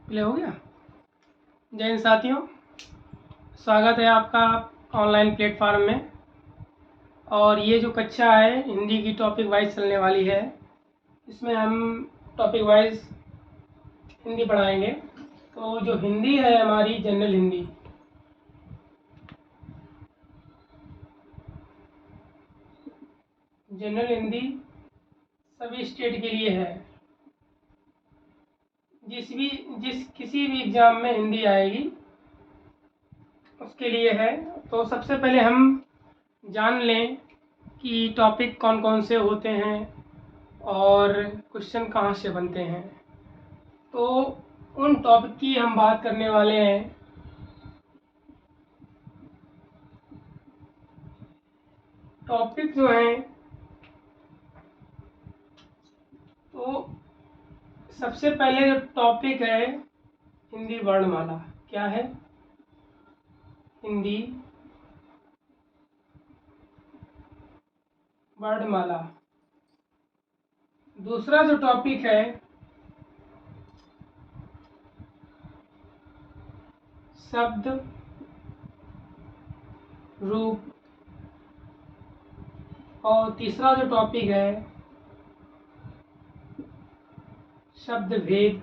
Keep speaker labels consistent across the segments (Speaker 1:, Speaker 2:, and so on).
Speaker 1: Play हो गया। जय हिंद साथियों, स्वागत है आपका ऑनलाइन प्लेटफॉर्म में। और ये जो कक्षा है हिंदी की टॉपिक वाइज चलने वाली है। इसमें हम टॉपिक वाइज हिंदी पढ़ाएंगे। तो जो हिंदी है हमारी जनरल हिंदी, सभी स्टेट के लिए है। जिस किसी भी एग्ज़ाम में हिंदी आएगी उसके लिए है। तो सबसे पहले हम जान लें कि टॉपिक कौन कौन से होते हैं और क्वेश्चन कहाँ से बनते हैं। तो उन टॉपिक की हम बात करने वाले हैं। टॉपिक जो हैं, तो सबसे पहले जो टॉपिक है हिंदी वर्णमाला। क्या है? हिंदी वर्णमाला। दूसरा जो टॉपिक है शब्द रूप। और तीसरा जो टॉपिक है शब्द भेद।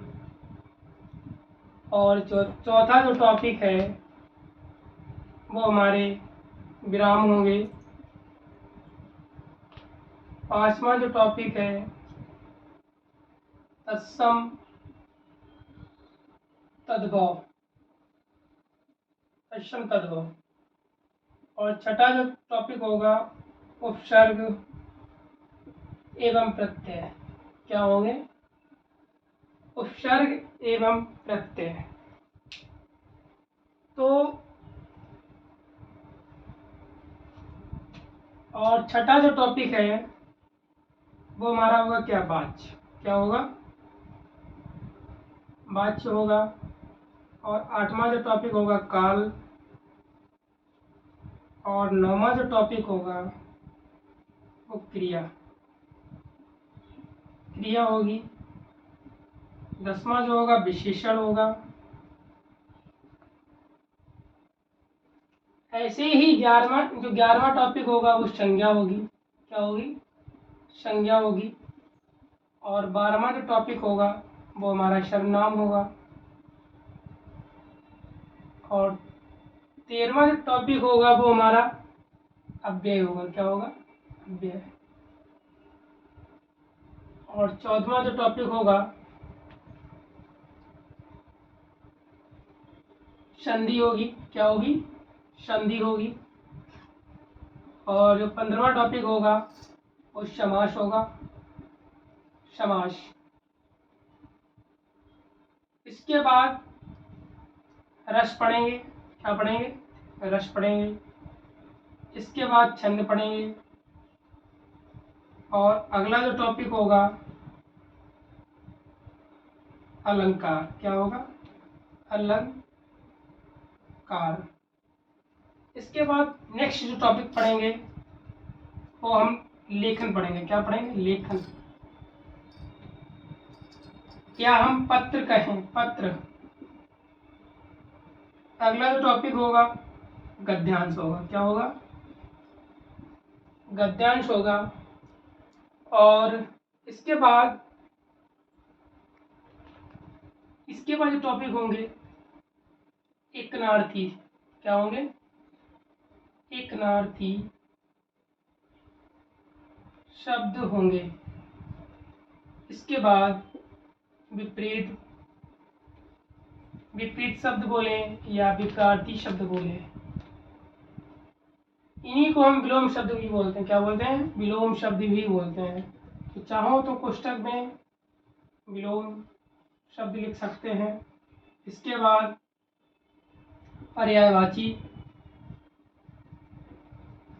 Speaker 1: और चौथा जो टॉपिक है वो हमारे विराम होंगे। पांचवा जो टॉपिक है तत्सम तद्भव। तत्सम तद्भव। और छठा जो टॉपिक होगा उपसर्ग एवं प्रत्यय। क्या होंगे? उपसर्ग एवं प्रत्यय। तो और छठा जो टॉपिक है वो हमारा होगा क्या? वाच्य। क्या होगा? वाच्य होगा। और आठवां जो टॉपिक होगा काल। और नौवां जो टॉपिक होगा वो क्रिया। क्रिया होगी। 10वां जो होगा विशेषण होगा। ऐसे ही 11वां टॉपिक होगा वो संज्ञा होगी। क्या होगी? संज्ञा होगी। और 12वां जो टॉपिक होगा वो हमारा सर्वनाम होगा। और 13वां जो टॉपिक होगा वो हमारा अव्यय होगा। क्या होगा? अव्यय। और 14वां जो टॉपिक होगा संधि होगी। क्या होगी? संधि होगी। और जो 15वां टॉपिक होगा वो समास होगा। समास। इसके बाद रस पढ़ेंगे। क्या पढ़ेंगे? रस पढ़ेंगे। इसके बाद छंद पढ़ेंगे। और अगला जो टॉपिक होगा अलंकार। क्या होगा? अलंकार। इसके बाद नेक्स्ट जो टॉपिक पढ़ेंगे वो हम लेखन पढ़ेंगे। क्या पढ़ेंगे? लेखन। या हम पत्र कहें, पत्र। अगला जो टॉपिक होगा गद्यांश होगा। क्या होगा? गद्यांश होगा। और इसके बाद जो टॉपिक होंगे एकनार्थी। क्या होंगे? एकनार्थी शब्द होंगे। इसके बाद विपरीत शब्द बोले या विपरीत शब्द बोले, इन्हीं को हम विलोम शब्द भी बोलते हैं। क्या बोलते हैं? विलोम शब्द भी बोलते हैं। तो चाहो तो कोष्ठक में विलोम शब्द लिख सकते हैं। इसके बाद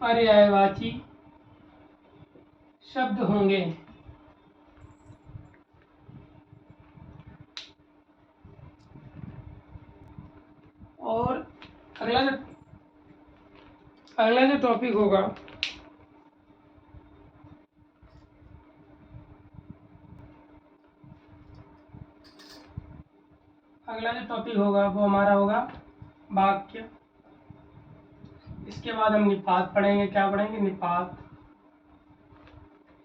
Speaker 1: पर्यायवाची शब्द होंगे। और अगला जो टॉपिक होगा अगला जो टॉपिक होगा वो हमारा होगा वाक्य। इसके बाद हम निपात पढ़ेंगे। क्या पढ़ेंगे? निपात।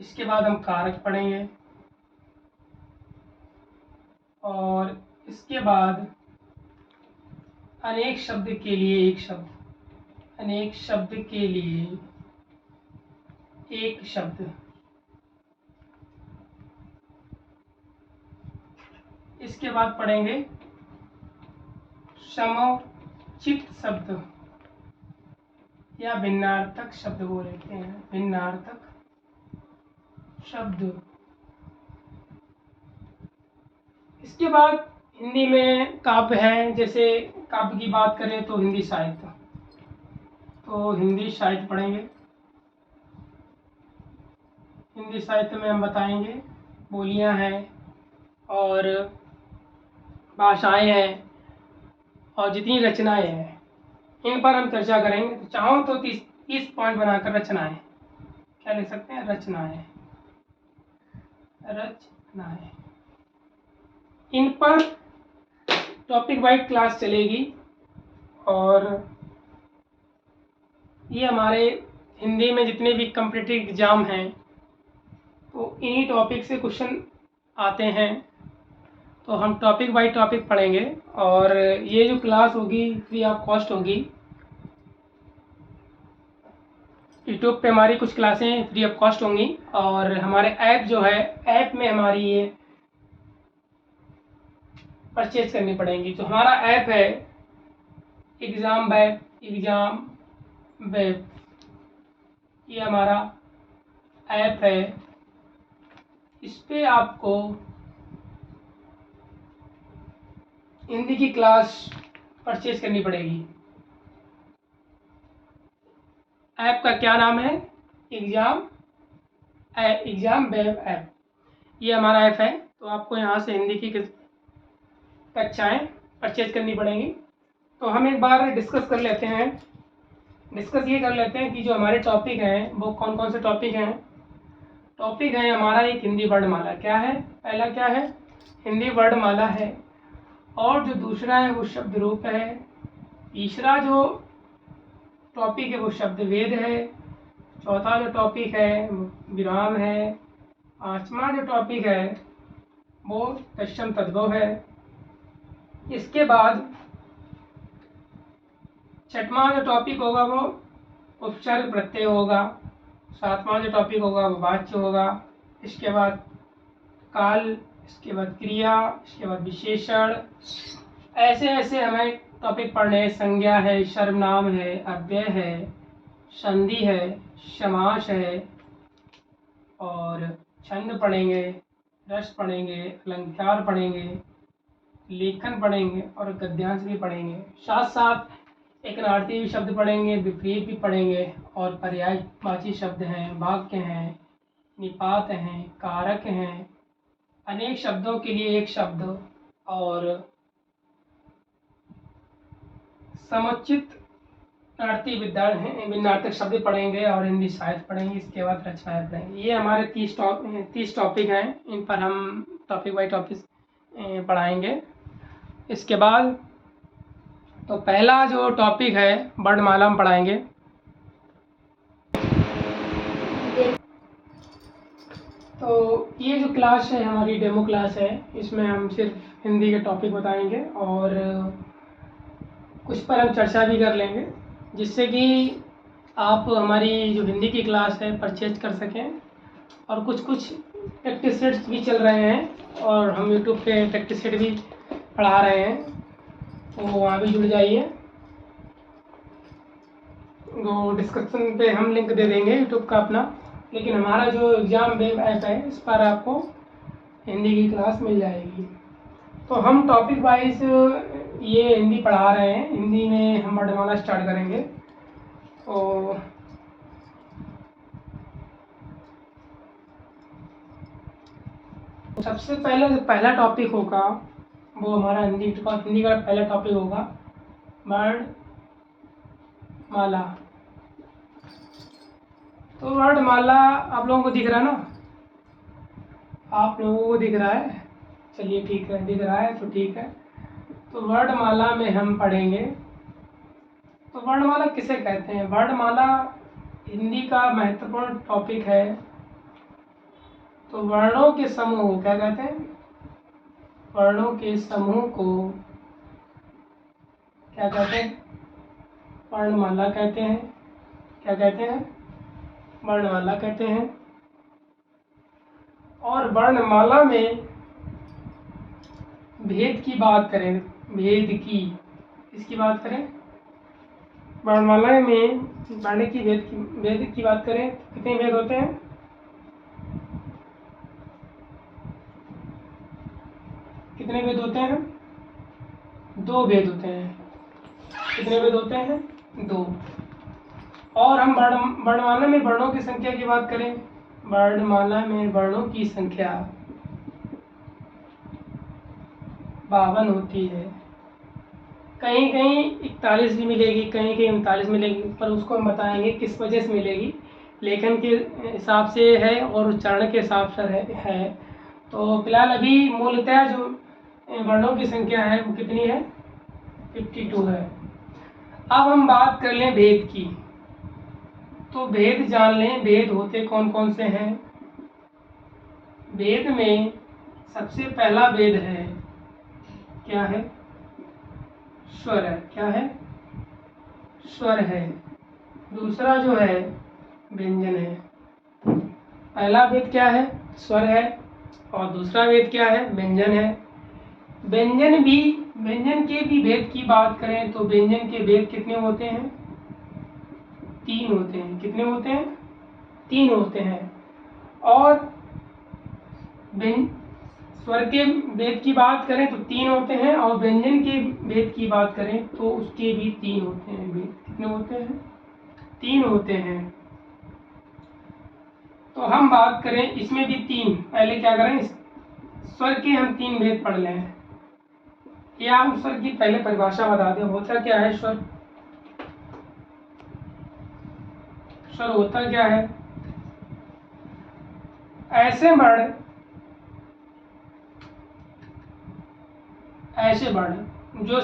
Speaker 1: इसके बाद हम कारक पढ़ेंगे और इसके बाद अनेक शब्द के लिए एक शब्द, अनेक शब्द के लिए एक शब्द। इसके बाद पढ़ेंगे समुचित शब्द या भिन्नार्थक शब्द वो लेते हैं, भिन्नार्थक शब्द। इसके बाद हिंदी में काव्य है। जैसे काव्य की बात करें तो हिंदी साहित्य, तो हिंदी साहित्य पढ़ेंगे। हिंदी साहित्य में हम बताएंगे बोलियां हैं और भाषाएं हैं और जितनी रचनाएं हैं इन पर हम चर्चा करेंगे। तो चाहो तो 30 पॉइंट बनाकर रचनाएं, क्या लिख सकते हैं? रचनाएं, रचनाएं। इन पर टॉपिक वाइज क्लास चलेगी और ये हमारे हिंदी में जितने भी कॉम्पिटिटिव एग्जाम हैं तो इन्हीं टॉपिक से क्वेश्चन आते हैं। तो हम टॉपिक बाय टॉपिक पढ़ेंगे और ये जो क्लास होगी फ्री ऑफ कॉस्ट होगी। यूट्यूब पे हमारी कुछ क्लासें फ्री ऑफ कॉस्ट होंगी और हमारे ऐप जो है, ऐप में हमारी ये परचेज करनी पड़ेंगी। तो हमारा ऐप है एग्ज़ाम वेब, एग्ज़ाम वेब, ये हमारा ऐप है। इस पे आपको हिंदी की क्लास परचेज करनी पड़ेगी। ऐप का क्या नाम है? एग्ज़ाम वेब ऐप, ये हमारा ऐप है। तो आपको यहाँ से हिंदी की कक्षाएं परचेज करनी पड़ेंगी। तो हम एक बार डिस्कस कर लेते हैं, डिस्कस ये कर लेते हैं कि जो हमारे टॉपिक हैं वो कौन कौन से टॉपिक हैं। टॉपिक है हमारा एक हिंदी वर्णमाला। क्या है? पहला क्या है? हिंदी वर्णमाला है और जो दूसरा है वो शब्द रूप है। तीसरा जो टॉपिक है वो शब्द वेद है। चौथा जो टॉपिक है विराम है। पांचवा जो टॉपिक है वो तत्सम तद्भव है। इसके बाद छठवां जो टॉपिक होगा वो उपसर्ग प्रत्यय होगा। सातवां जो टॉपिक होगा वो वाच्य होगा। इसके बाद काल, इसके बाद क्रिया, इसके बाद विशेषण। ऐसे ऐसे हमें टॉपिक पढ़ने हैं। संज्ञा है, सर्वनाम है, अव्यय है, संधि है, समास है और छंद पढ़ेंगे, रस पढ़ेंगे, अलंकार पढ़ेंगे, लेखन पढ़ेंगे और गद्यांश भी पढ़ेंगे। साथ साथ एक नार्थी भी शब्द पढ़ेंगे, विपरीत भी पढ़ेंगे और पर्यायवाची शब्द हैं, वाक्य हैं, निपात हैं, कारक हैं, अनेक शब्दों के लिए एक शब्द और समुचित नार्थी भिन्नार्थक शब्द पढ़ेंगे और हिंदी साहित्य पढ़ेंगे। इसके बाद रचनाएं पढ़ेंगे। ये हमारे 30 टॉपिक हैं। इन पर हम टॉपिक बाई टॉपिक पढ़ाएंगे। इसके बाद तो पहला जो टॉपिक है वर्णमाला हम पढ़ाएंगे। तो ये जो क्लास है हमारी डेमो क्लास है, इसमें हम सिर्फ हिंदी के टॉपिक बताएंगे और कुछ पर हम चर्चा भी कर लेंगे जिससे कि आप हमारी जो हिंदी की क्लास है परचेज कर सकें। और कुछ प्रैक्टिस सेट्स भी चल रहे हैं और हम यूट्यूब पे प्रैक्टिस सेट भी पढ़ा रहे हैं, तो वहाँ भी जुड़ जाइए। वो डिस्क्रिप्शन पे हम लिंक दे देंगे यूट्यूब का अपना, लेकिन हमारा जो एग्ज़ाम वेब ऐप है इस पर आपको हिंदी की क्लास मिल जाएगी। तो हम टॉपिक वाइज ये हिंदी पढ़ा रहे हैं। हिंदी में हम वर्णमाला स्टार्ट करेंगे। तो सबसे पहले जो पहला टॉपिक होगा वो हमारा हिंदी का पहला टॉपिक होगा वर्णमाला। तो वर्णमाला आप लोगों को दिख रहा है ना? आप लोगों को दिख रहा है? चलिए ठीक है, दिख रहा है तो ठीक है। तो वर्णमाला में हम पढ़ेंगे। तो वर्णमाला किसे कहते हैं? वर्णमाला हिंदी का महत्वपूर्ण टॉपिक है। तो वर्णों के समूह को क्या कहते हैं? वर्णों के समूह को क्या कहते हैं? वर्णमाला कहते हैं। क्या कहते हैं? वर्णमाला कहते हैं। और वर्णमाला में भेद की बात करें, भेद की, इसकी बात करें, वर्णमाला में वर्ण की भेद की बात करें तो कितने भेद होते हैं? कितने भेद होते हैं? 2 भेद होते हैं। कितने भेद होते हैं? 2। और हम वर्णमाला में वर्णों की संख्या की बात करें, वर्णमाला में वर्णों की संख्या 52 होती है। कहीं कहीं 41 भी मिलेगी, कहीं कहीं 39 मिलेगी, पर उसको हम बताएंगे किस वजह से मिलेगी। लेखन के हिसाब से है और उच्चारण के हिसाब से है। तो फिलहाल अभी मूलतः जो वर्णों की संख्या है वो कितनी है? 52 है। अब हम बात कर लें भेद की। तो भेद जान लें, भेद होते कौन कौन से हैं। भेद में सबसे पहला भेद है, क्या है? स्वर है। क्या है? स्वर है। दूसरा जो है व्यंजन है। पहला भेद क्या है? स्वर है। और दूसरा भेद क्या है? व्यंजन है। व्यंजन के भी भेद की बात करें तो व्यंजन के भेद कितने होते हैं? 3 होते हैं। कितने होते हैं? 3 होते हैं। और स्वर के भेद की बात करें तो 3 होते हैं, और व्यंजन के भेद की बात करें तो उसके भी 3 होते हैं भेद। कितने होते हैं? 3 होते हैं। तो हम बात करें इसमें भी 3, पहले क्या करें, स्वर के हम 3 भेद पढ़ लें। या हम स्वर की पहले परिभाषा बता दें। होता क्या है स्वर? स्वर होता क्या है? ऐसे वर्ण जो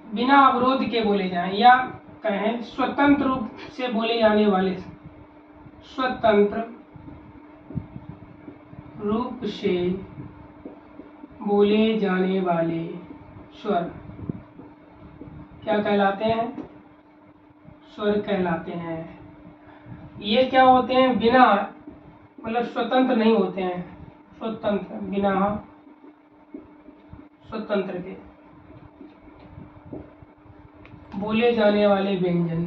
Speaker 1: बिना अवरोध के बोले जाएं, या कहें स्वतंत्र रूप से बोले जाने वाले, स्वतंत्र रूप से बोले जाने वाले स्वर क्या कहलाते हैं? स्वर कहलाते हैं। ये क्या होते हैं? बिना, मतलब स्वतंत्र नहीं होते हैं। स्वतंत्र, बिना स्वतंत्र के बोले जाने वाले व्यंजन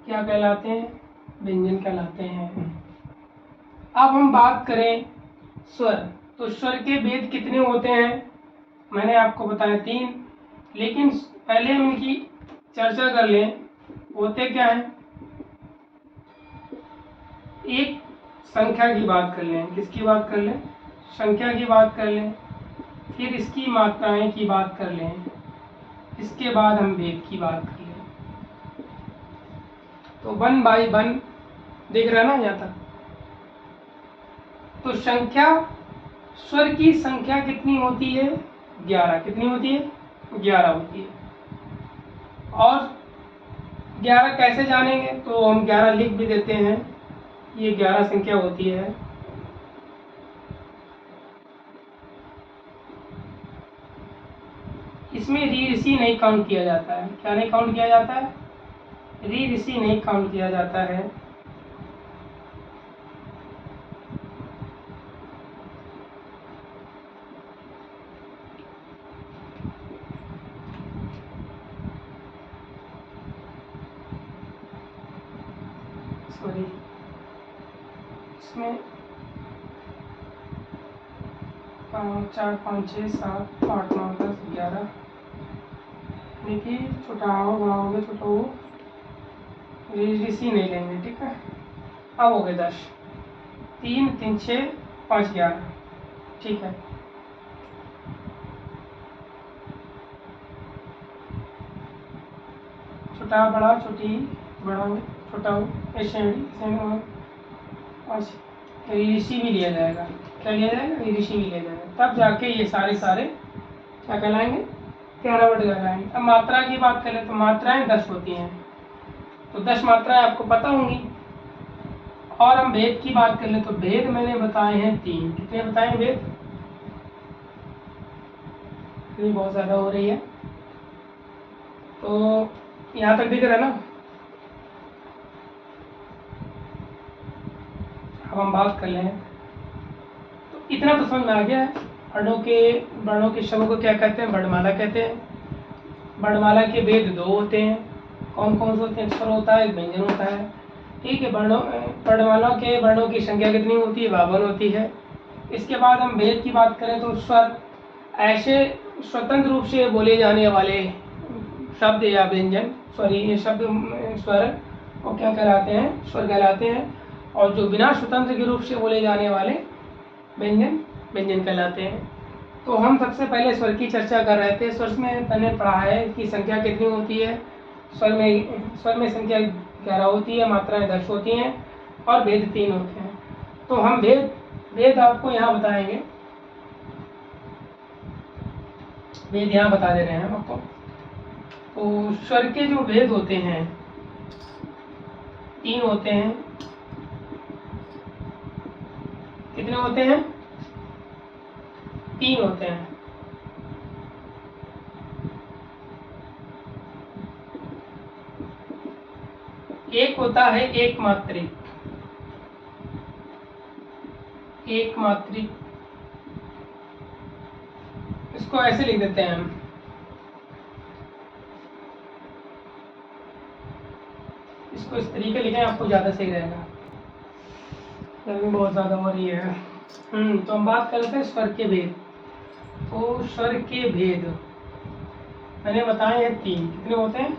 Speaker 1: क्या कहलाते हैं? व्यंजन कहलाते हैं। अब हम बात करें स्वर। तो स्वर के भेद कितने होते हैं? मैंने आपको बताया 3, लेकिन पहले हम इनकी चर्चा कर लें। होते क्या है? एक संख्या की बात कर लें। किसकी बात कर लें? संख्या की बात कर लें। फिर इसकी मात्राएं की बात कर लें। इसके बाद हम भेद की बात कर लें। तो 1 बाई 1 दिख रहा है ना यहाँ तक? तो संख्या, स्वर की संख्या कितनी होती है? 11। कितनी होती है? 11 होती है। और 11 कैसे जानेंगे? तो हम 11 लिख भी देते हैं। ये 11 संख्या होती है। इसमें री ऋषि नहीं काउंट किया जाता है। क्या नहीं काउंट किया जाता है? री ऋषि नहीं काउंट किया जाता है। सॉरी, इसमें 4 5 6 7 8 9 10 11, देखिए छोटा हो बड़ा हो गया, छोटा हो, ऋषि नहीं लेंगे। ठीक है, अब हो गए 10। 3 3 6 5 11। ठीक है, छोटा बड़ा, छोटी बड़ा हो, छोटा हो, ऐसे 5। ऋषि भी लिया जाएगा। क्या लिया जाएगा? ऋषि भी लिया जाएगा, तब जाके ये सारे क्या कहलाएंगे? 11 वर्ड कहलाएंगे। अब मात्रा की बात करें तो मात्राएं 10 होती हैं, तो 10 मात्राएं आपको पता होंगी। और हम भेद की बात कर ले तो भेद मैंने बताए हैं 3। कितने बताए हैं भेद? इतनी बहुत ज़्यादा हो रही है, तो यहाँ तक दिख रहा है ना? अब हम बात कर लें तो इतना तो समझ में आ गया है। वर्णों के शब्दों को क्या कहते हैं? वर्णमाला कहते हैं। वर्णमाला के भेद 2 होते हैं। कौन कौन से होते हैं? स्वर होता है, एक व्यंजन होता है। ठीक है। वर्णमाला के वर्णों की संख्या कितनी होती है? 52 होती है। इसके बाद हम भेद की बात करें तो स्वर ऐसे स्वतंत्र रूप से बोले जाने वाले शब्द या व्यंजन, स्वर वो क्या कहलाते हैं? स्वर कहलाते हैं। और जो बिना स्वतंत्र के रूप से बोले जाने वाले व्यंजन कहलाते हैं। तो हम सबसे पहले स्वर की चर्चा कर रहे थे। स्वर में मैंने पढ़ा है कि संख्या कितनी होती है? स्वर में संख्या 11 होती है, मात्राएं 10 होती हैं और भेद 3 होते हैं। तो हम भेद आपको यहाँ बताएंगे। भेद यहाँ बता दे रहे हैं हम आपको। तो स्वर के जो भेद होते हैं 3 होते हैं। कितने होते हैं? 3 होते हैं। एक होता है एक मात्रिक। इसको ऐसे लिख देते हैं हम। इसको इस तरीके लिखें, आपको ज़्यादा सही रहेगा। गर्मी बहुत ज़्यादा हो रही है। तो हम बात कर रहे थे स्वर के भेद। तो स्वर के भेद मैंने बताए हैं 3। कितने होते हैं?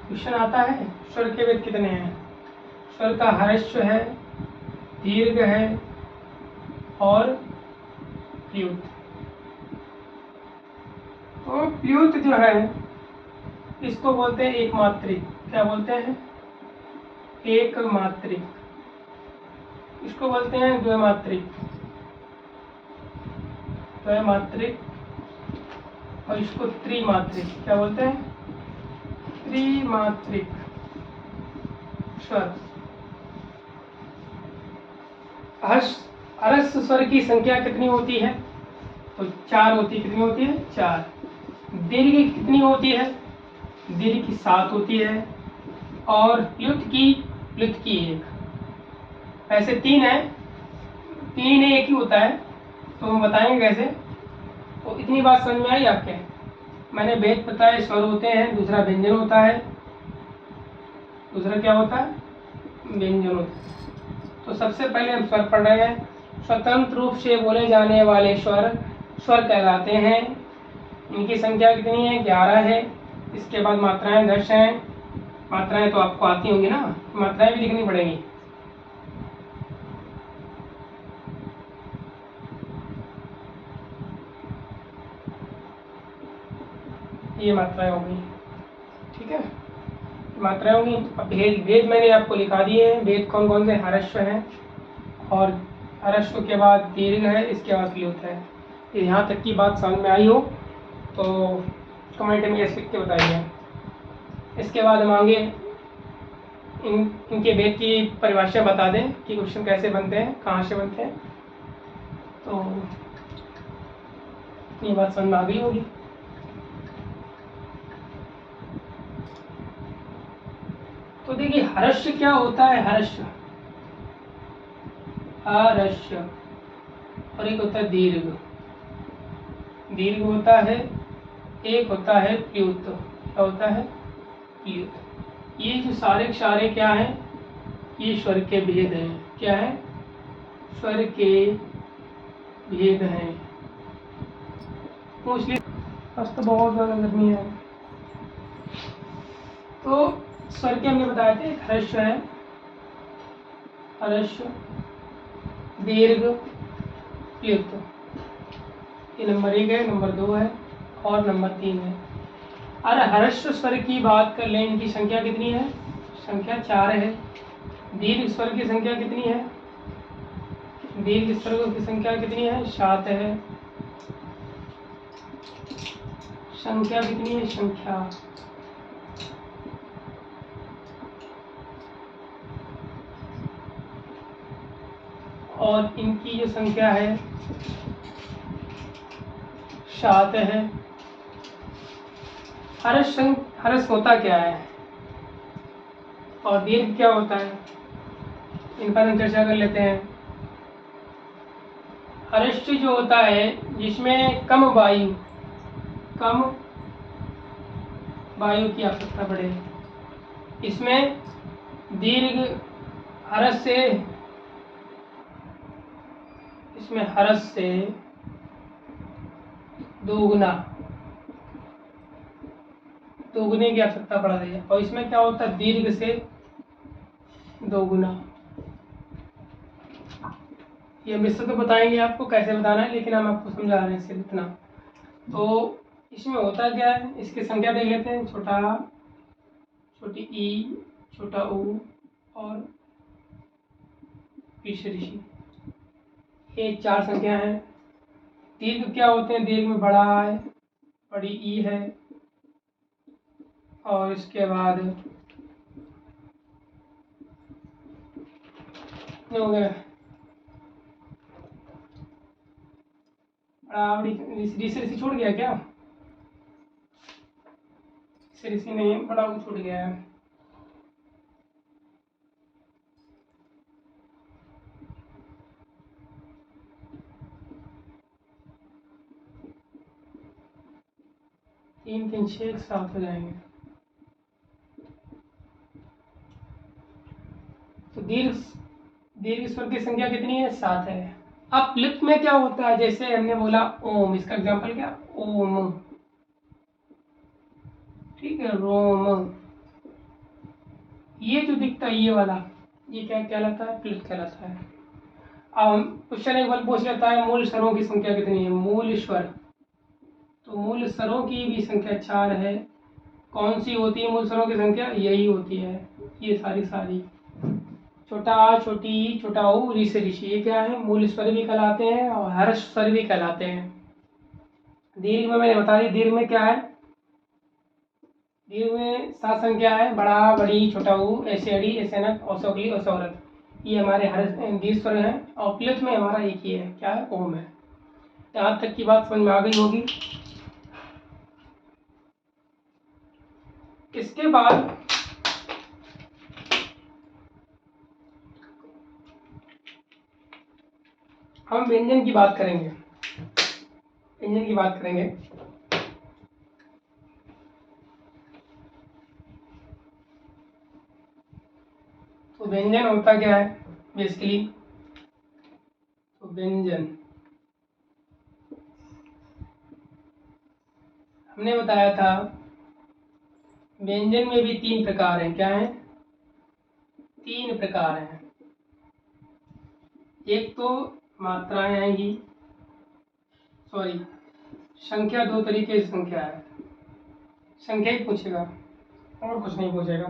Speaker 1: क्वेश्चन आता है स्वर के भेद कितने हैं? स्वर का ह्रस्व है, दीर्घ है और प्लुत। तो प्लुत जो है इसको बोलते हैं एक मात्रिक। क्या बोलते हैं? एक मात्रिक। इसको बोलते हैं द्विमात्रिक। और इसको त्रिमात्रिक। क्या बोलते हैं? त्रिमात्रिक स्वर। ह्रस्व स्वर की संख्या कितनी होती है? तो 4 होती है। कितनी होती है? 4। दीर्घ कितनी होती है? दीर्घ की 7 होती है। और प्लुत की 1। ऐसे 3 है, 3 एक ही होता है। तो हम बताएंगे कैसे। तो इतनी बात समझ में आई आपके? मैंने भेद बताया, स्वर होते हैं, दूसरा व्यंजन होता है। दूसरा क्या होता है? व्यंजन होता है। तो सबसे पहले हम स्वर पढ़ रहे हैं। स्वतंत्र रूप से बोले जाने वाले स्वर कहलाते हैं। इनकी संख्या कितनी है? 11 है। इसके बाद मात्राएं 10 हैं। मात्राएं तो आपको आती होंगी ना, मात्राएं भी लिखनी पड़ेंगी। ये मात्राएं होंगी। ठीक है, मात्राएं होंगी। अब भेद मैंने आपको लिखा दिए हैं। भेद कौन कौन से? ह्रस्व है, और ह्रस्व के बाद दीर्घ है, इसके बाद प्लुत है। यहाँ तक की बात समझ में आई हो तो कमेंट में यस लिख के बताइए। इसके बाद हम आगे इनके भेद की परिभाषा बता दें कि क्वेश्चन कैसे बनते हैं, कहाँ से बनते हैं। तो ये बात समझ में आ गई होगी। तो देखिए ह्रस्व क्या होता है? ह्रस्व और एक होता है दीर्घ होता है। एक होता है प्लुत। क्या होता है? प्लुत। ये जो सारे क्या हैं? ये स्वर के भेद हैं। क्या है? स्वर के भेद हैं। तो इसलिए बस तो बहुत ज़्यादा गर्मी है। तो स्वर के हमने बताए थे, ह्रस्व है, दीर्घ, प्लुत। ये नंबर 1 है, नंबर 2 है और नंबर 3 है। और ह्रस्व स्वर की बात कर लें, इनकी संख्या कितनी है? संख्या 4 है। दीर्घ स्वर की संख्या कितनी है? दीर्घ स्वरों की संख्या कितनी है? 7 है। संख्या कितनी है? संख्या और इनकी जो संख्या है 7 है। हर्ष होता क्या है और दीर्घ क्या होता है, इन पर हम चर्चा कर लेते हैं। हर्ष जो होता है जिसमें कम वायु की आवश्यकता पड़े, इसमें दीर्घ हर्ष से दोगुने की आवश्यकता पड़ रही है, और इसमें क्या होता है? दीर्घ से दोगुना। ये मिश्र तो बताएंगे आपको कैसे बताना है, लेकिन हम आपको समझा रहे हैं सिर्फ इतना। तो इसमें होता क्या है, इसकी संख्या देख लेते हैं। छोटी ई, छोटा ऊ और ऋषि, ये 4 संख्या है। दीर्घ क्या होते हैं? दीर्घ में बड़ा है, बड़ी ई है, और इसके बाद हो गया ऋषि छूट गया क्या? ऋषि नहीं, बड़ा वो छूट गया है। तीन 3 6 एक साथ हो जाएंगे। तो दीर्घ स्वर की संख्या कितनी है? 7 है। अब प्लिप में क्या होता है? जैसे हमने बोला ओम, इसका एग्जांपल क्या? ओम, ठीक है, रोम। ये जो दिखता है ये वाला, ये क्या कहलाता है? प्लिप कहलाता है। अब क्वेश्चन एक बार पूछ लेता है मूल स्वरों की संख्या कितनी है? मूल स्वर, तो मूल स्वरों की भी संख्या 4 है। कौन सी होती है मूल स्वरों की संख्या? यही होती है, ये सारी छोटा आ, छोटी ई, छोटा ऊ, ऋषि, ये क्या है? मूल स्वर भी कहलाते हैं और हर्ष स्वर भी कहलाते हैं। दीर्घ में मैंने बता दी, दीर्घ में क्या है? दीर्घ में 7 संख्या है, बड़ा, बड़ी, छोटा ऊ, ऐसे अड़ी, ऐसे नक, औसौगली, औसौरत, ये हमारे हर्ष दीर्घ स्वर हैं। और प्लिप में हमारा एक ही है, क्या है? ओम है। यहाँ तक की बात समझ में आ गई होगी। इसके बाद हम व्यंजन की बात करेंगे। तो व्यंजन होता क्या है बेसिकली? तो व्यंजन हमने बताया था, व्यंजन में भी 3 प्रकार हैं। क्या है? 3 प्रकार हैं। एक तो मात्राएं आएंगी, सॉरी, संख्या 2 तरीके से संख्या है। संख्या ही पूछेगा और कुछ नहीं पूछेगा।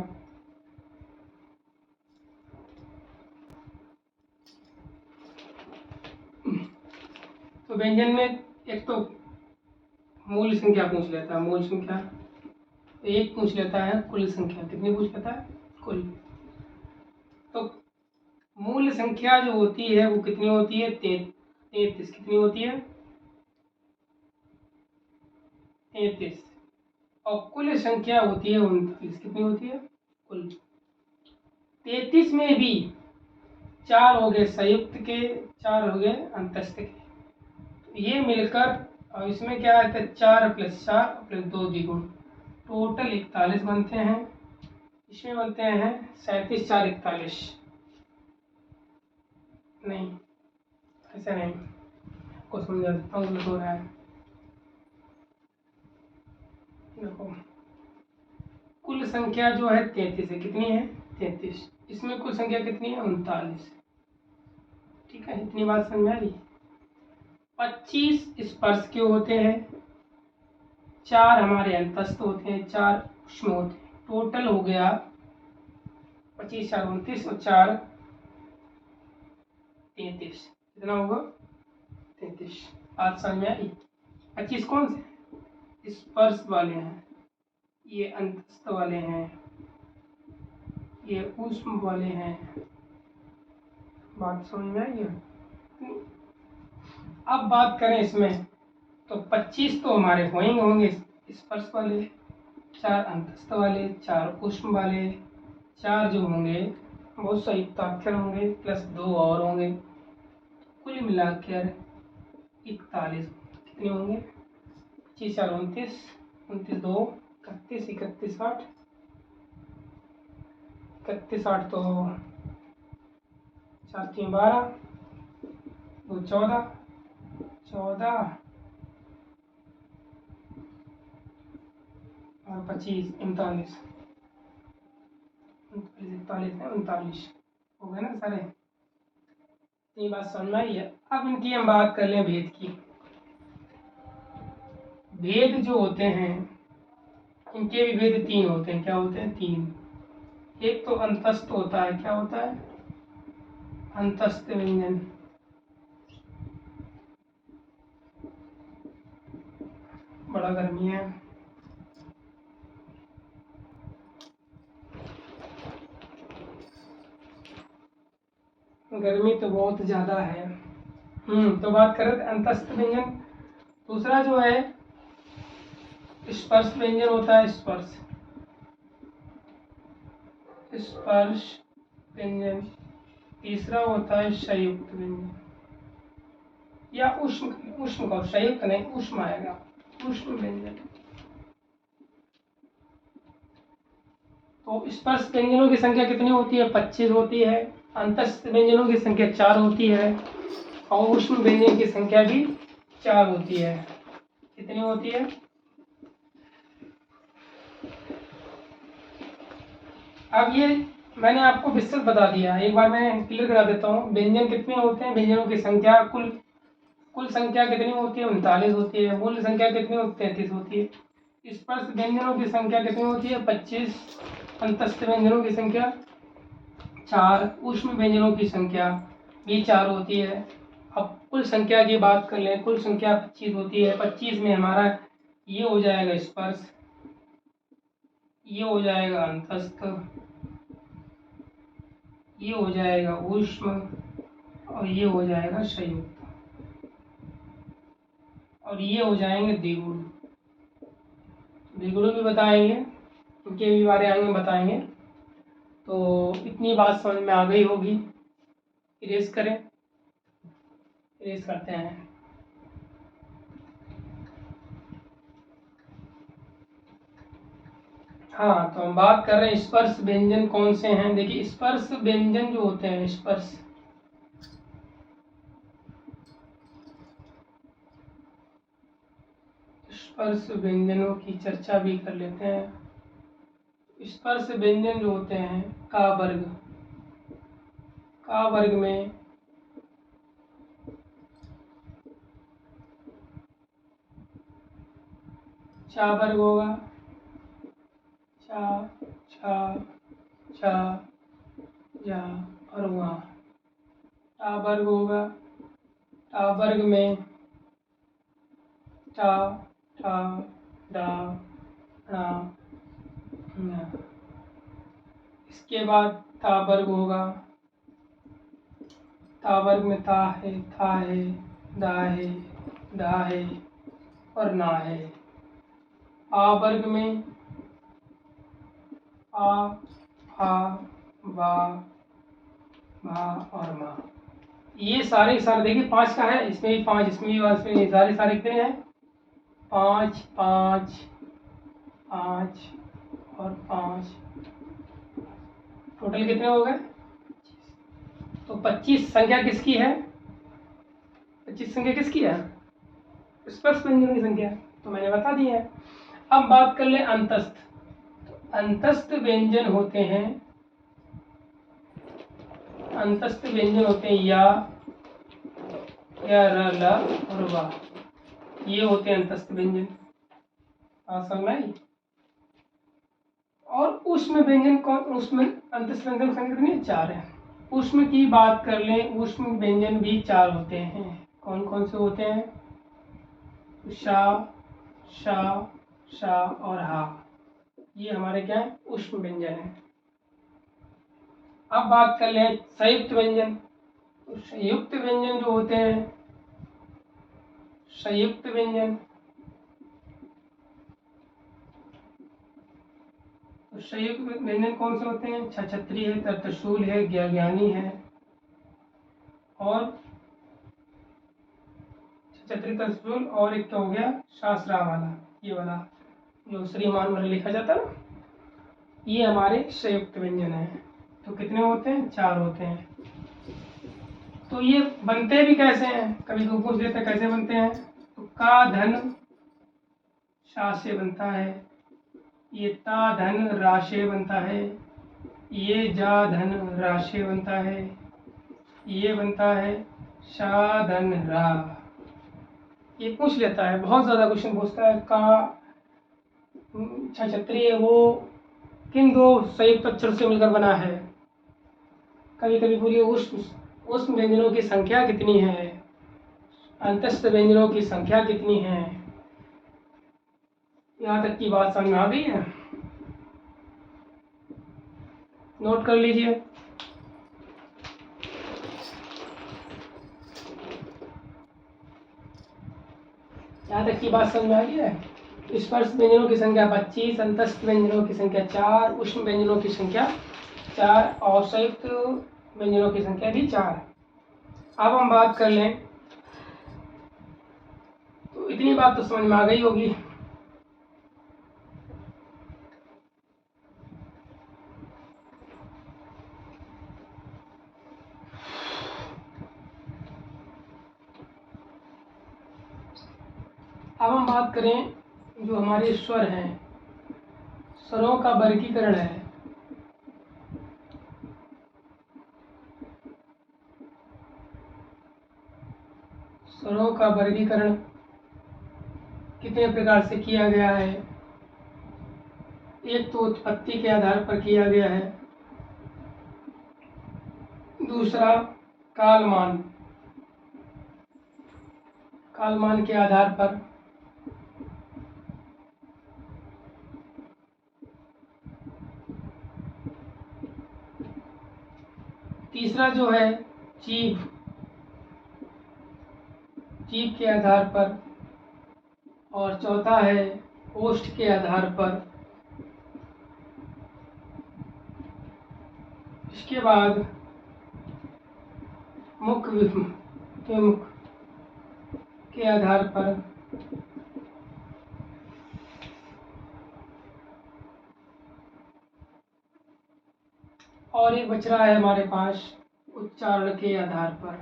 Speaker 1: तो व्यंजन में एक तो मूल संख्या पूछ लेता है, मूल संख्या। एक पूछ लेता है कुल संख्या। कितनी पूछ लेता है? कुल। तो मूल संख्या जो होती है वो कितनी होती है? 33। कितनी होती है? 33। और कुल संख्या होती है 39। कितनी होती है? कुल 33 में भी 4 हो गए संयुक्त के, 4 हो गए अंतस्थ के, तो ये मिलकर, और इसमें क्या आता है? 4 + 4 + 2 द्विगुण, टोटल 41 बनते हैं। इसमें बनते हैं 37, 4 41। नहीं, ऐसा नहीं, को समझा देता हूँ, गलत हो रहा है। देखो, कुल संख्या जो है 33 है। कितनी है? 33। इसमें कुल संख्या कितनी है? 39। ठीक है, इतनी बात समझ में आ रही? 25 स्पर्श के होते हैं, 4 हमारे अंतस्थ होते हैं, 4 सूक्ष्म होते हैं। टोटल हो गया 25, 4 29 और 4 33। कितना होगा 33। बात समझ में आई। 25 कौन से स्पर्श वाले हैं, ये अंतस्थ वाले हैं, ये ऊष्म वाले हैं। बात समझ में आई है। अब बात करें इसमें तो 25 तो हमारे होंगे स्पर्श वाले, 4 अंतस्थ वाले, 4 ऊष्म वाले, 4 जो होंगे बहुत संयुक्ताक्षर होंगे प्लस 2 और होंगे, कुल मिलाकर 41। कितने होंगे 25 4 29, 29 2 31, 31 8, 31 8 तो 4 3 12, 2 14, 14 और 25 39, 41 है 39 हो गए ना सारे। ये बात समझ में आई है। अब इनकी हम बात कर लें भेद की। भेद जो होते हैं इनके भी भेद 3 होते हैं। क्या होते हैं 3। एक तो अंतस्थ होता है, क्या होता है अंतस्थ व्यंजन। बड़ा गर्मी है। गर्मी तो बहुत ज़्यादा है। तो बात करें अंतस्थ व्यंजन। दूसरा जो है स्पर्श व्यंजन होता है, स्पर्श व्यंजन। तीसरा होता है संयुक्त व्यंजन या उष्म का, संयुक्त नहीं उष्म आएगा, उष्म व्यंजन। तो स्पर्श व्यंजनों की संख्या कितनी होती है 25 होती है, अंतस्थ व्यंजनों की संख्या 4 होती है और उष्म व्यंजन की संख्या भी 4 होती है। कितनी होती है? अब ये मैंने आपको विस्तृत बता दिया, एक बार मैं क्लियर करा देता हूँ। व्यंजन कितने होते हैं, व्यंजनों की संख्या कुल संख्या कितनी होती है 39 होती है। मूल संख्या कितनी होती है 33 होती है। स्पर्श व्यंजनों की संख्या कितनी होती है 25, अंतस्थ व्यंजनों की संख्या 4, उष्म व्यंजनों की संख्या भी 4 होती है। अब कुल संख्या की बात कर लें, कुल संख्या 25 होती है। 25 में हमारा ये हो जाएगा स्पर्श, ये हो जाएगा अंतस्थ, ये हो जाएगा उष्म और ये हो जाएगा संयुक्त और ये हो जाएंगे द्विगुण। द्विगुण भी बताएंगे, उनके भी बारे आगे बताएंगे। तो इतनी बात समझ में आ गई होगी। इरेज करें, इरेज करते हैं। हाँ, तो हम बात कर रहे हैं स्पर्श व्यंजन कौन से हैं। देखिए स्पर्श व्यंजन जो होते हैं, स्पर्श व्यंजनों की चर्चा भी कर लेते हैं। स्पर्श व्यंजन जो होते हैं का वर्ग में चा वर्ग होगा, चा छा छा जा और वहाँ टा वर्ग होगा। टा वर्ग में टा ठा डा णा ञ। इसके बाद ता वर्ग होगा। ता वर्ग में ता है, था है, दा है, दा है और ना है। आ वर्ग में आ, हा, बा, भा और मा। ये सारे देखिए 5 का है, इसमें भी 5, इसमें भी 5, इसमें सारे कितने हैं 5 5 5 और 5, टोटल कितने हो गए। तो 25 संख्या किसकी है, 25 संख्या किसकी है स्पर्श व्यंजनों की संख्या, तो मैंने बता दिया है। अब बात कर ले अंतस्थ। अंतस्थ व्यंजन होते हैं, अंतस्थ व्यंजन होते हैं या र ल और वा, ये होते हैं अंतस्थ व्यंजन। समझ में आई। और उसमें व्यंजन कौन, उसमें अंतस्थ व्यंजन की संख्या कितनी है 4 है। ऊष्म की बात कर लें, ऊष्म व्यंजन भी 4 होते हैं। कौन कौन से होते हैं? शा, शा, शा और हा, ये हमारे क्या है? ऊष्म व्यंजन है। अब बात कर लें संयुक्त व्यंजन। तो संयुक्त व्यंजन जो होते हैं, संयुक्त व्यंजन, तो संयुक्त व्यंजन कौन से होते हैं? छछत्री है, तर्तशूल है, ज्ञानी है, और छछत्री, तर्तशूल, और एक क्या हो गया? शास्त्रा वाला, ये वाला जो श्रीमान वाला लिखा जाता है ना, ये हमारे संयुक्त व्यंजन है। तो कितने होते हैं? 4 होते हैं। तो ये बनते भी कैसे हैं? कभी तो पूछ लेते हैं कैसे बनते हैं। तो का धन शा से बनता है, ये ता धन रा से बनता है, ये जा धन रा से बनता है, ये बनता है शा धन रा। ये पूछ लेता है, बहुत ज़्यादा क्वेश्चन पूछता है। का छछत्री है, वो किन 2 संयुक्त अक्षर से मिलकर बना है? कभी कभी पूरी ऊष्म व्यंजनों की संख्या कितनी है, अंतस्थ व्यंजनों की संख्या कितनी है। यहाँ तक की बात समझ में आ गई है? नोट कर लीजिए। यहाँ तक की बात समझ में आ गई है? स्पर्श व्यंजनों की संख्या 25, अंतस्थ व्यंजनों की संख्या 4, ऊष्म व्यंजनों की संख्या 4 और संयुक्त व्यंजनों की संख्या भी 4। अब हम बात कर लें, तो इतनी बात तो समझ में आ गई होगी। अब हम बात करें जो हमारे स्वर हैं, स्वरों का वर्गीकरण है। स्वरों का वर्गीकरण कितने प्रकार से किया गया है? एक तो उत्पत्ति के आधार पर किया गया है, दूसरा कालमान, कालमान के आधार पर, तीसरा जो है जीभ, जीभ के आधार पर, और चौथा है ओष्ठ के आधार पर। इसके बाद मुख के मुख के आधार पर, और एक बच रहा है हमारे पास उच्चारण के आधार पर,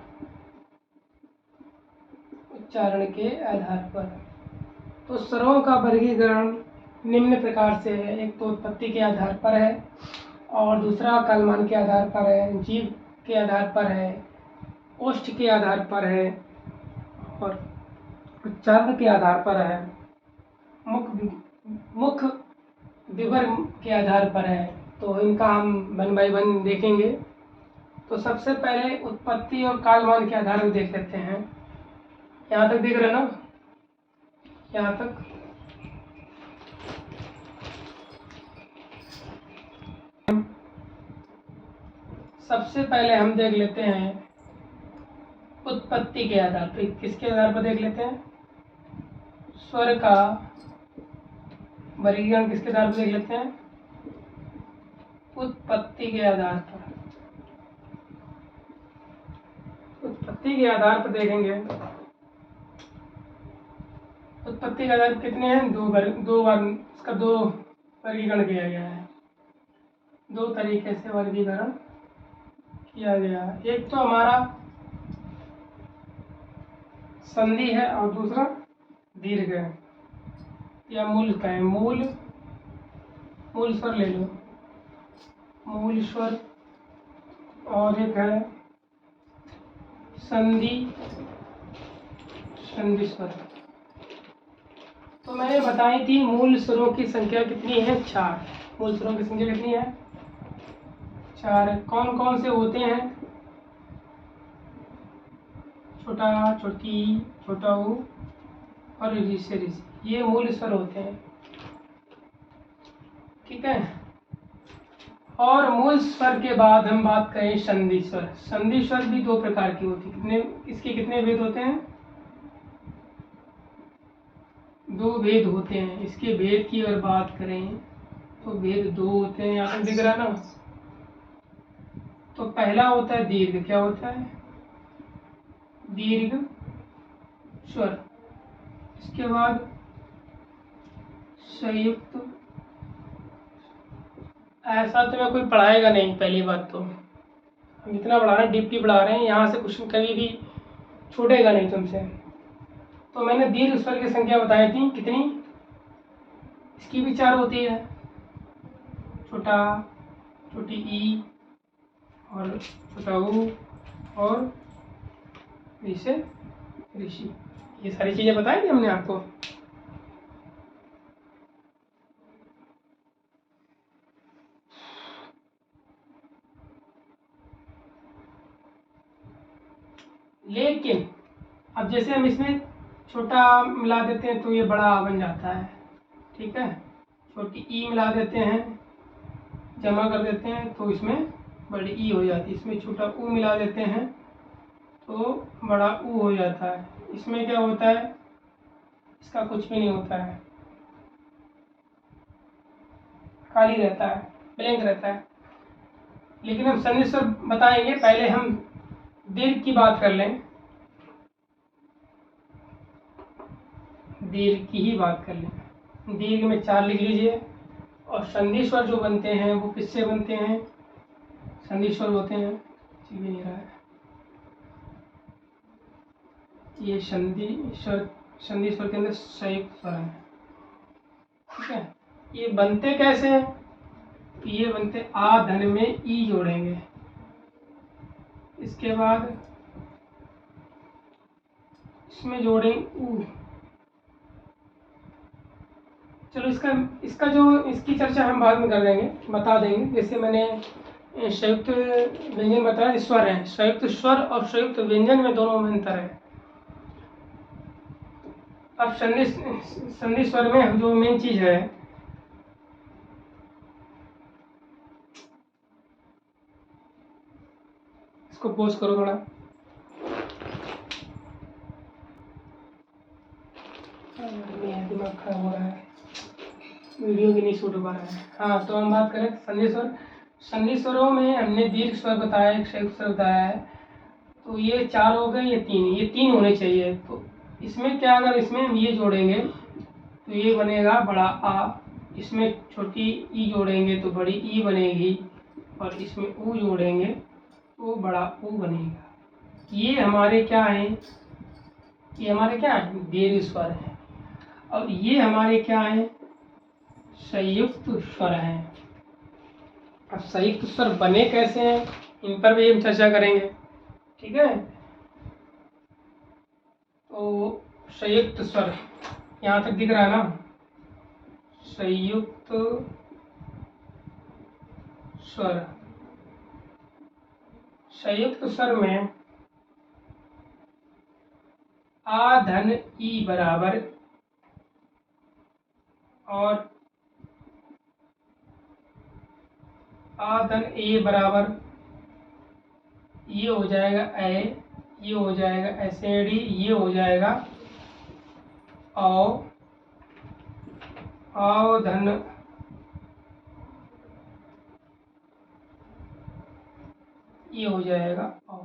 Speaker 1: उच्चारण के आधार पर। तो स्वरों का वर्गीकरण निम्न प्रकार से है। एक तो उत्पत्ति के आधार पर है, और दूसरा कालमान के आधार पर है, जीभ के आधार पर है, ओष्ठ के आधार पर है, और उच्चारण के आधार पर है, मुख विवर के आधार पर है। तो इनका हम 1 बाय 1 देखेंगे। तो सबसे पहले उत्पत्ति और कालमान के आधार पर देख लेते हैं। यहाँ तक देख रहे ना? यहाँ तक सबसे पहले हम देख लेते हैं उत्पत्ति के आधार पर। किसके आधार पर देख लेते हैं? स्वर का वर्गीकरण किसके आधार पर देख लेते हैं? उत्पत्ति के आधार पर। उत्पत्ति के आधार पर देखेंगे। उत्पत्ति के आधार पर कितने हैं? 2 बार इसका 2 वर्गीकरण किया गया है। 2 तरीके से वर्गीकरण किया गया है। एक तो हमारा संधि है, और दूसरा दीर्घ है, या मूल का है। मूल स्वर ले लो, मूल स्वर, और एक है संधि स्वर। तो मैंने बताई थी मूल स्वरों की संख्या कितनी है? 4। मूल स्वरों की संख्या कितनी है? चार कौन कौन से होते हैं? छोटा, छोटी, छोटा ऊ और ऋषि ऋषि, ये मूल स्वर होते हैं। ठीक है। और मूल स्वर के बाद हम बात करें संधि स्वर। संधि स्वर भी दो प्रकार की होती है। इसके कितने भेद होते हैं? दो भेद होते हैं। इसके भेद की अगर बात करें तो भेद दो होते हैं, यहाँ पर दिख रहा ना। तो पहला होता है दीर्घ। क्या होता है? दीर्घ स्वर। इसके बाद संयुक्त। ऐसा तो मैं कोई पढ़ाएगा नहीं, पहली बात तो हम इतना पढ़ा रहे हैं, डीपली पढ़ा रहे हैं, यहाँ से क्वेश्चन कभी भी छूटेगा नहीं तुमसे। तो मैंने दीर्घ स्वर की संख्या बताई थी, कितनी? इसकी भी चार होती है। छोटा, छोटी ई और छोटा ऊ और ऋषि ऋषि, ये सारी चीजें बताई थी हमने आपको। लेकिन अब जैसे हम इसमें छोटा मिला देते हैं तो ये बड़ा आ बन जाता है। ठीक है। छोटी ई मिला देते हैं, जमा कर देते हैं तो इसमें बड़ी ई हो जाती है। इसमें छोटा ऊ मिला देते हैं तो बड़ा ऊ हो जाता है। इसमें क्या होता है? इसका कुछ भी नहीं होता है, खाली रहता है, ब्लैंक रहता है। लेकिन हम संधि स्वर बताएंगे, पहले हम दीर्घ की बात कर लें। दीर्घ की ही बात कर लें। दीर्घ में चार लिख लीजिए। और संधि स्वर जो बनते हैं वो किससे बनते हैं? संधि स्वर होते हैं, ठीक नहीं रहा है ये संधि स्वर। संधि स्वर के अंदर संयुक्त स्वर है। ठीक है। ये बनते कैसे हैं? ये बनते आ धन में ई जोड़ेंगे, इसके बाद इसमें जोड़ेंगे ऊ। चलो इसका जो इसकी चर्चा हम बाद में कर देंगे, बता देंगे। जैसे मैंने संयुक्त व्यंजन बताया, स्वर है। संयुक्त स्वर और संयुक्त व्यंजन में दोनों में अंतर है। अब संधि स्वर में जो मेन चीज है, इसको पॉज करो थोड़ा। दिमाग खराब हो रहा है, वीडियो भी नहीं शूट हो पा रहा है। हाँ, तो हम बात करें संधि स्वर। संधि स्वरों में हमने दीर्घ स्वर बताया, एक संयुक्त स्वर बताया है। तो ये चार हो गए, ये तीन होने चाहिए। तो इसमें क्या, अगर इसमें हम ये जोड़ेंगे तो ये बनेगा बड़ा आ। इसमें छोटी ई जोड़ेंगे तो बड़ी ई बनेगी। और इसमें ऊ जोड़ेंगे तो बड़ा ऊ बनेगा। ये हमारे क्या है? ये हमारे क्या है? दीर्घ स्वर है। और ये हमारे क्या है? संयुक्त स्वर है। अब संयुक्त स्वर बने कैसे हैं, इन पर भी हम चर्चा करेंगे। ठीक है। तो संयुक्त स्वर यहाँ तक दिख रहा है ना? संयुक्त स्वर। संयुक्त स्वर में आ धन ई बराबर और आ धन ए बराबर, ये हो जाएगा ए, ये हो जाएगा एसएडी, ये हो जाएगा औ धन ये हो जाएगा औ।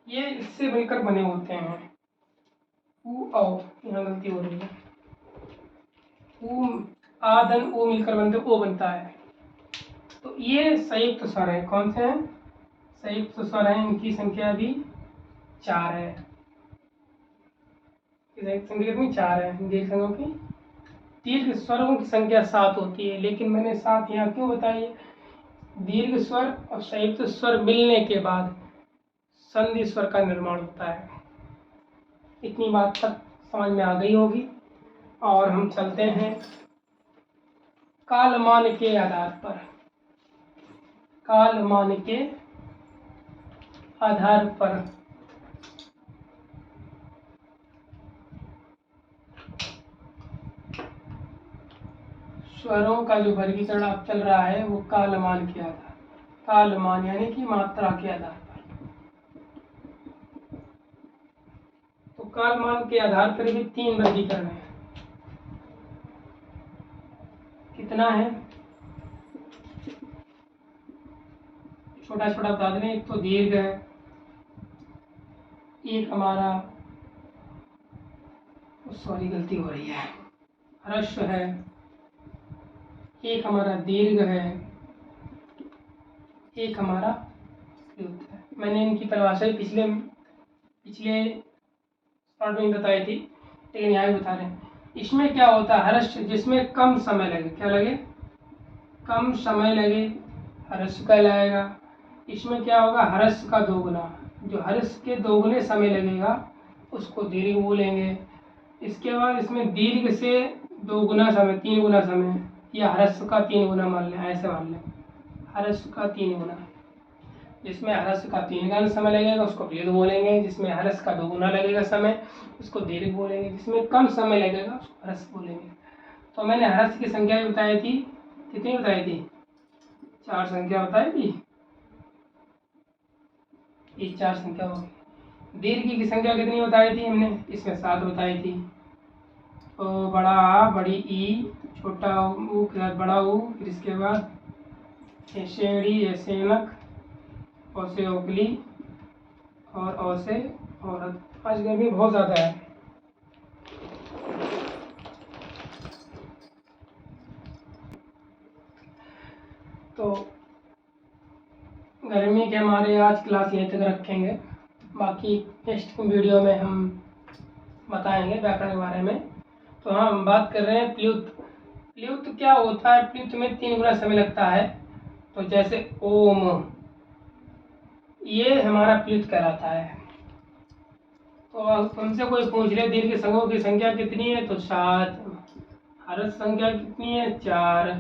Speaker 1: ये इससे मिलकर बने होते हैं। ऊ औ, यहाँ गलती हो रही है। ऊ आ धन ओ मिलकर बनते ओ बनता है। तो ये संयुक्त स्वर है। कौन से हैं? संयुक्त स्वर है। इनकी संख्या भी चार है। संख्या कितनी? चार है। दीर्घ स्वरों की, दीर्घ स्वरों की संख्या 7 होती है। लेकिन मैंने 7 यहाँ क्यों बताई है? दीर्घ स्वर और संयुक्त स्वर मिलने के बाद संधि स्वर का निर्माण होता है। इतनी बात तक समझ में आ गई होगी। और हम चलते हैं कालमान के आधार पर। कालमान के आधार पर स्वरों का जो वर्गीकरण अब चल रहा है वो कालमान के आधार, कालमान यानी कि मात्रा के आधार पर। तो कालमान के आधार पर भी 3 वर्गीकरण है। कितना है? छोटा छोटा बता दें। एक तो दीर्घ है, एक हमारा, सॉरी गलती हो रही है, ह्रस्व है, एक हमारा दीर्घ है, एक हमारा प्लुत है। मैंने इनकी परिभाषा पिछले पार्ट में बताई थी, लेकिन यहाँ भी बता रहे हैं। इसमें क्या होता है, ह्रस्व जिसमें कम समय लगे, क्या लगे? कम समय लगे, ह्रस्व कहलाएगा। इसमें क्या होगा, ह्रस्व का दोगुना, जो ह्रस्व के दोगुने समय लगेगा उसको दीर्घ बोलेंगे। इसके बाद इसमें दीर्घ से 2 गुना समय, 3 गुना समय, या ह्रस्व का 3 गुना मान लें, ऐसे मान लें, ह्रस्व का 3 गुना। जिसमें ह्रस्व का 3 गुना समय लगेगा उसको प्लुत बोलेंगे, जिसमें ह्रस्व का 2 गुना लगेगा समय उसको दीर्घ बोलेंगे, जिसमें कम समय लगेगा उसको ह्रस्व बोलेंगे। तो मैंने ह्रस्व की संख्या भी बताई थी, कितनी बताई थी? 4 संख्या बताई थी, ये 4 संख्या होगी। दीर्घ की संख्या कितनी बताई थी हमने? इसमें 7 बताई थी। तो बड़ा आ, बड़ी ई, छोटा ऊ, बड़ा ऊ, फिर इसके बाद एशेड़ी, एशेनक, औसे ओकली, और औसे औरत। आज गर्मी बहुत ज़्यादा है। तो गर्मी के हमारे आज क्लास यहीं तक रखेंगे, बाकी नेक्स्ट वीडियो में हम बताएंगे व्याकरण के बारे में। तो हाँ, हम बात कर रहे हैं प्लुत। प्लुत क्या होता है? प्लुत में 3 गुना समय लगता है। तो जैसे ओम, ये हमारा प्लुत कहलाता है। तो तुमसे कोई पूछ ले दीर्घ संघों की संख्या कितनी है, तो 7। ह्रस्व संख्या कितनी है? 4।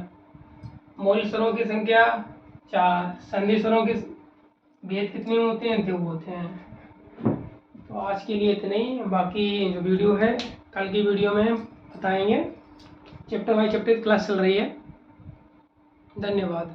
Speaker 1: मौलिक स्वरों की संख्या 4। संधि स्वरों के भेद कितने होते हैं? 2 होते हैं। तो आज के लिए इतना ही, बाकी जो वीडियो है कल की वीडियो में बताएंगे। चैप्टर बाय चैप्टर क्लास चल रही है। धन्यवाद।